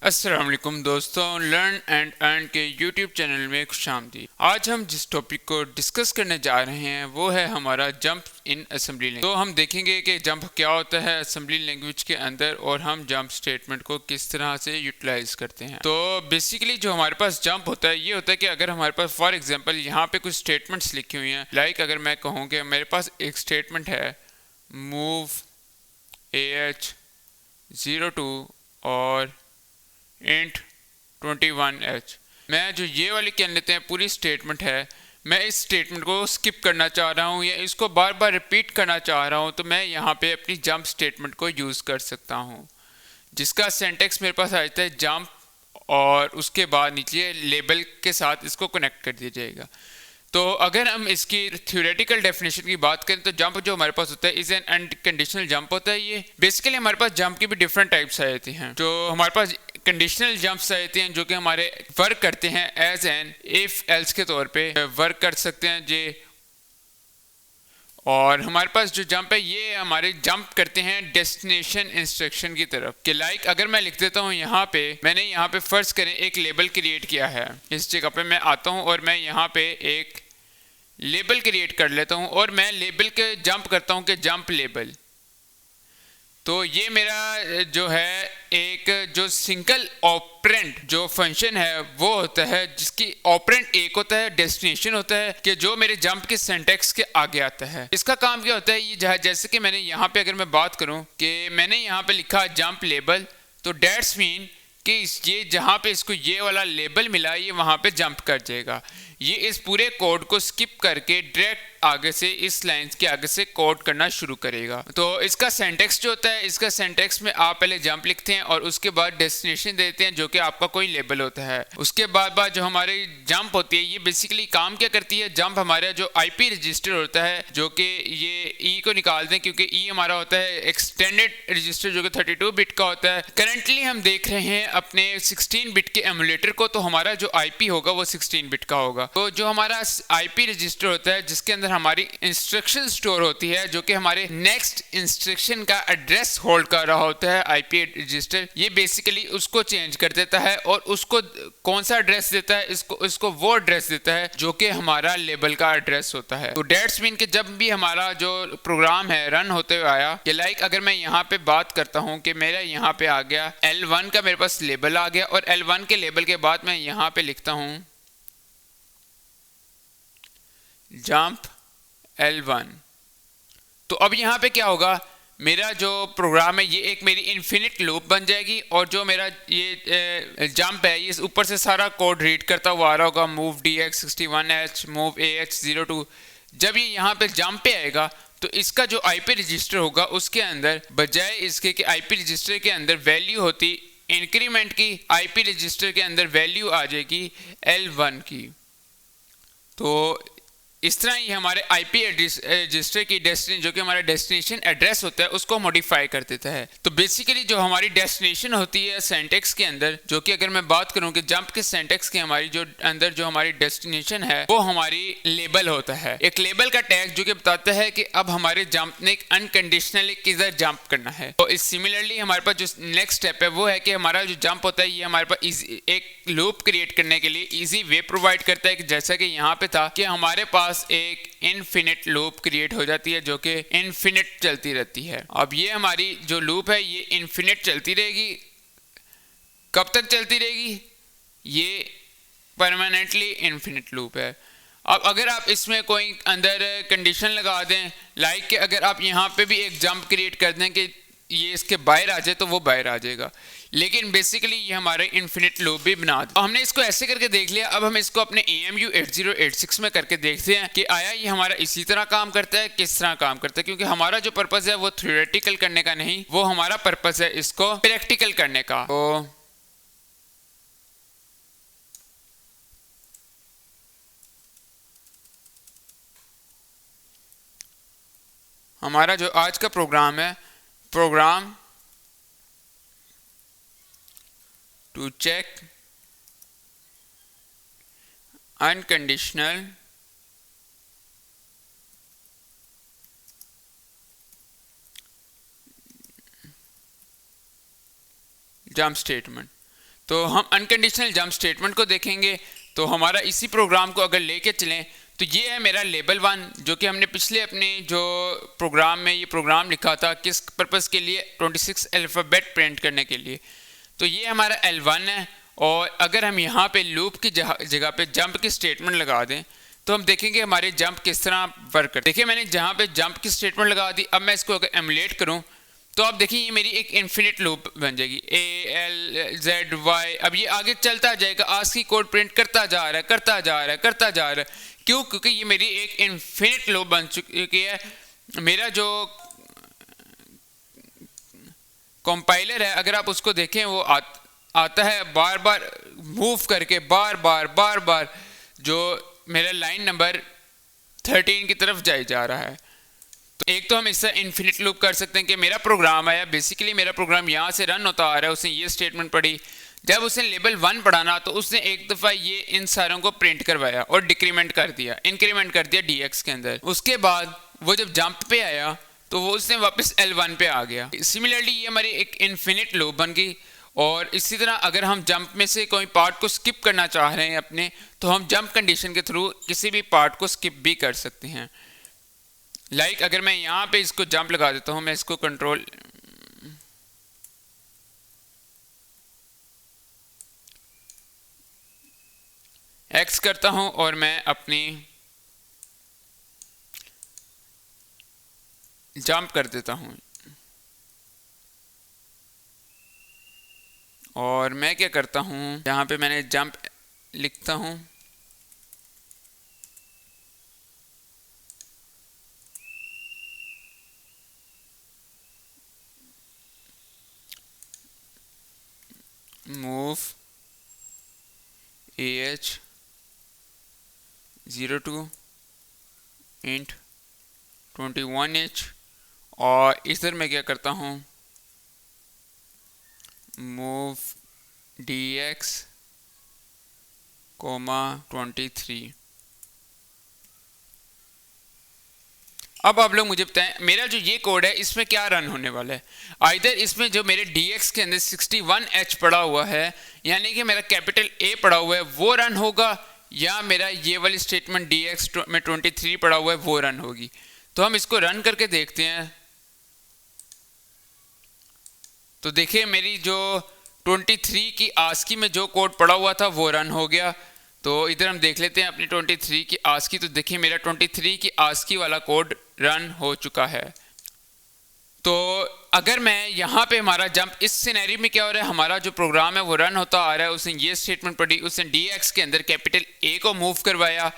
अस्सलाम वालेकुम दोस्तों, लर्न एंड अर्न के यूट्यूब चैनल में खुशामदीद। आज हम जिस टॉपिक को डिस्कस करने जा रहे हैं वो है हमारा जंप इन असेंबली लैंग्वेज। तो हम देखेंगे कि जंप क्या होता है असेंबली लैंग्वेज के अंदर और हम जंप स्टेटमेंट को किस तरह से यूटिलाइज करते हैं। तो बेसिकली जो हमारे पास जंप होता है ये होता है कि अगर हमारे पास फॉर एग्जाम्पल यहाँ पे कुछ स्टेटमेंट्स लिखी हुई हैं, लाइक अगर मैं कहूँ कि मेरे पास एक स्टेटमेंट है मूव AH02 और इंट 21H। मैं जो ये वाली कह लेते हैं पूरी स्टेटमेंट है, मैं इस स्टेटमेंट को स्किप करना चाह रहा हूँ या इसको बार बार रिपीट करना चाह रहा हूँ, तो मैं यहाँ पे अपनी जंप स्टेटमेंट को यूज़ कर सकता हूँ, जिसका सिंटैक्स मेरे पास आ जाता है जंप और उसके बाद नीचे लेबल के साथ इसको कनेक्ट कर दिया जाएगा। तो अगर हम इसकी थ्योरेटिकल डेफिनेशन की बात करें तो जंप जो हमारे पास होता है इज एन अनकंडीशनल जंप होता है। ये बेसिकली हमारे पास जंप की भी डिफरेंट टाइप्स आ जाती हैं। जो हमारे पास कंडीशनल जंप्स आ जाती हैं जो कि हमारे वर्क करते हैं एज एन इफ एल्स के तौर पे वर्क कर सकते हैं जे। और हमारे पास जो जंप है ये हमारे जंप करते हैं डेस्टिनेशन इंस्ट्रक्शन की तरफ कि लाइक अगर मैं लिख देता हूँ यहाँ पे, मैंने यहाँ पे फर्ज करें एक लेबल क्रिएट किया है, इस जगह पे मैं आता हूँ और मैं यहाँ पे एक लेबल क्रिएट कर लेता हूँ और मैं लेबल के जंप करता हूँ कि जंप लेबल। तो ये मेरा जो है एक जो सिंगल ऑपरेंट जो फंक्शन है वो होता है जिसकी ऑपरेंट एक होता है, डेस्टिनेशन होता है कि जो मेरे जंप के सिंटैक्स के आगे आता है। इसका काम क्या होता है, ये जैसे कि मैंने यहाँ पे अगर मैं बात करूँ कि मैंने यहाँ पे लिखा जंप लेबल, तो डेट्स मीन कि ये जहाँ पे इसको ये वाला लेबल मिला ये वहाँ पे जंप कर जाएगा। ये इस पूरे कोड को स्किप करके डायरेक्ट आगे से इस लाइन के आगे से कोड करना शुरू करेगा। तो इसका सिंटैक्स जो होता है, इसका सिंटैक्स में आप पहले जंप लिखते हैं और उसके बाद डेस्टिनेशन देते हैं जो कि आपका कोई लेबल होता है। उसके बाद जो हमारी जंप होती है ये बेसिकली काम क्या करती है, जंप हमारा जो आईपी रजिस्टर होता है जो कि ये ई को निकाल दें क्योंकि ई हमारा होता है एक्सटेंडेड रजिस्टर जो कि 32 बिट का होता है। करंटली हम देख रहे हैं अपने 16 बिट के एमुलेटर को, तो हमारा जो आईपी होगा वो 16 बिट का होगा। तो जो हमारा आईपी रजिस्टर होता है जिसके अंदर हमारी इंस्ट्रक्शन स्टोर होती है जो कि हमारे नेक्स्ट इंस्ट्रक्शन का एड्रेस होल्ड कर रहा होता है आईपी रजिस्टर, ये बेसिकली उसको चेंज कर देता है और उसको कौन सा एड्रेस देता है, इसको वो एड्रेस देता है जो कि हमारा लेबल का एड्रेस होता है। तो डेट्स मीन कि जब भी हमारा जो प्रोग्राम है रन होते हुए आया कि लाइक अगर मैं यहाँ पे बात करता हूँ कि मेरा यहाँ पे आ गया L1 का मेरे पास लेबल आ गया और L1 के लेबल के बाद मैं यहाँ पे लिखता हूँ जंप L1। तो अब यहाँ पे क्या होगा, मेरा जो प्रोग्राम है ये एक मेरी इन्फिनिट लूप बन जाएगी और जो मेरा ये जंप है ये ऊपर से सारा कोड रीड करता हुआ आ रहा होगा मूव DX61H मूव AH02। जब ये यहाँ पे जंप पे आएगा तो इसका जो आईपी रजिस्टर होगा उसके अंदर बजाय इसके कि आईपी रजिस्टर के अंदर वैल्यू होती इंक्रीमेंट की, आईपी रजिस्टर के अंदर वैल्यू आ जाएगी L1 की। तो इस तरह ही हमारे आईपी रजिस्टर की डेस्टिनेशन जो कि हमारा डेस्टिनेशन एड्रेस होता है उसको मॉडिफाई कर देता है। तो बेसिकली जो हमारी डेस्टिनेशन होती है सिंटैक्स के अंदर, जो कि अगर मैं बात करूं कि जंप के सिंटैक्स के हमारी जो अंदर जो हमारी डेस्टिनेशन है वो हमारी लेबल होता है, एक लेबल का टैग जो कि बताता है कि अब हमारे जंप ने अनकंडीशनली किधर जंप करना है। तो इस सिमिलरली हमारे पास जो नेक्स्ट स्टेप है वो है कि हमारा जो जंप होता है ये हमारे पास एक लूप क्रिएट करने के लिए ईजी वे प्रोवाइड करता है कि जैसा कि यहाँ पे था कि हमारे पास एक इनफिनिट लूप क्रिएट हो जाती है जो कि इनफिनिट चलती रहती है। अब ये हमारी जो लूप है ये इनफिनिट चलती रहेगी। कब तक चलती रहेगी, ये परमानेंटली इनफिनिट लूप है। अब अगर आप इसमें कोई अंदर कंडीशन लगा दें, लाइक कि अगर आप यहाँ पे भी एक जंप क्रिएट कर दें कि ये इसके बाहर आ जाए तो वो बाहर आ जाएगा, लेकिन बेसिकली ये हमारे इन्फिनिट लूप भी बना दे। हमने इसको ऐसे करके देख लिया। अब हम इसको अपने AMU 8086 में करके देखते हैं कि आया ये हमारा इसी तरह काम करता है, किस तरह काम करता है, क्योंकि हमारा जो पर्पस है वो थ्योरेटिकल करने का नहीं, वो हमारा पर्पस है इसको प्रैक्टिकल करने का। तो हमारा जो आज का प्रोग्राम है, program to check unconditional jump statement. तो हम अनकंडीशनल जंप स्टेटमेंट को देखेंगे। तो हमारा इसी प्रोग्राम को अगर लेके चलें तो ये है मेरा लेबल 1, जो कि हमने पिछले अपने जो प्रोग्राम में ये प्रोग्राम लिखा था किस पर्पस के लिए, 26 अल्फ़ाबेट प्रिंट करने के लिए। तो ये हमारा L1 है। और अगर हम यहाँ पे लूप की जगह पे जंप की स्टेटमेंट लगा दें तो हम देखेंगे हमारे जंप किस तरह वर्क करते हैं। देखिए मैंने जहाँ पे जंप की स्टेटमेंट लगा दी, अब मैं इसको अगर एमुलेट करूँ तो आप देखिए ये मेरी एक इन्फिनिट लूप बन जाएगी, ALZY। अब ये आगे चलता जाएगा, ASCII कोड प्रिंट करता जा रहा है, करता जा रहा है, करता जा रहा है। क्यों? क्योंकि ये मेरी एक इन्फिनिट लूप बन चुकी है। मेरा जो कंपाइलर है अगर आप उसको देखें वो आता है बार बार मूव करके, बार बार जो मेरा लाइन नंबर 13 की तरफ जा रहा है। तो एक तो हम इससे इन्फिनिट लूप कर सकते हैं कि मेरा प्रोग्राम आया, बेसिकली मेरा प्रोग्राम यहाँ से रन होता आ रहा है, उसने ये स्टेटमेंट पढ़ी, जब उसने लेवल 1 पढ़ाना तो उसने एक दफ़ा ये इन सारों को प्रिंट करवाया और डिक्रीमेंट कर दिया, इंक्रीमेंट कर दिया DX के अंदर। उसके बाद वो जब जंप पे आया तो वो उसने वापस L1 पे आ गया। सिमिलरली ये हमारी एक इन्फिनिट लूप बन गई। और इसी तरह अगर हम जंप में से कोई पार्ट को स्किप करना चाह रहे हैं अपने, तो हम जंप कंडीशन के थ्रू किसी भी पार्ट को स्किप भी कर सकते हैं। लाइक अगर मैं यहाँ पे इसको जंप लगा देता हूँ, मैं इसको कंट्रोल X करता हूँ और मैं अपनी जंप कर देता हूँ। और मैं क्या करता हूँ, यहाँ पे मैंने जंप लिखता हूँ, मूव AH 02 int 21H। और इधर मैं क्या करता हूँ, मूव DX 23। अब आप लोग मुझे बताएं मेरा जो ये कोड है इसमें क्या रन होने वाला है। आइदर इसमें जो मेरे DX के अंदर 61H पड़ा हुआ है, यानी कि मेरा कैपिटल A पड़ा हुआ है, वो रन होगा, या मेरा ये वाली स्टेटमेंट DX में 23 पड़ा हुआ है वो रन होगी। तो हम इसको रन करके देखते हैं। तो देखिए मेरी जो 23 की ASCII में जो कोड पड़ा हुआ था वो रन हो गया। तो इधर हम देख लेते हैं अपनी 23 की ASCII। तो देखिए मेरा 23 की ASCII वाला कोड रन हो चुका है। तो अगर मैं यहाँ पे हमारा जंप इस सिनेरियो में क्या हो रहा है, हमारा जो प्रोग्राम है वो रन होता आ रहा है, उसने ये स्टेटमेंट पढ़ी, उसने DX के अंदर कैपिटल A को मूव करवाया,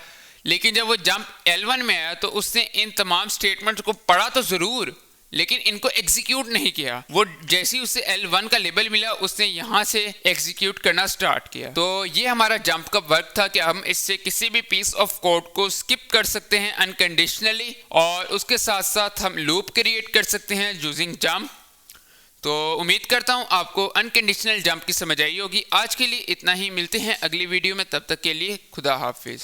लेकिन जब वो जंप L1 में आया तो उसने इन तमाम स्टेटमेंट्स को पढ़ा तो ज़रूर, लेकिन इनको एग्जीक्यूट नहीं किया। वो जैसे ही उसे L1 का लेबल मिला उसने यहाँ से एग्जीक्यूट करना स्टार्ट किया। तो ये हमारा जंप का वर्क था कि हम इससे किसी भी पीस ऑफ कोड को स्किप कर सकते हैं अनकंडीशनली, और उसके साथ साथ हम लूप क्रिएट कर सकते हैं यूजिंग जंप। तो उम्मीद करता हूँ आपको अनकंडीशनल जंप की समझ आई होगी। आज के लिए इतना ही, मिलते हैं अगली वीडियो में, तब तक के लिए खुदा हाफिज।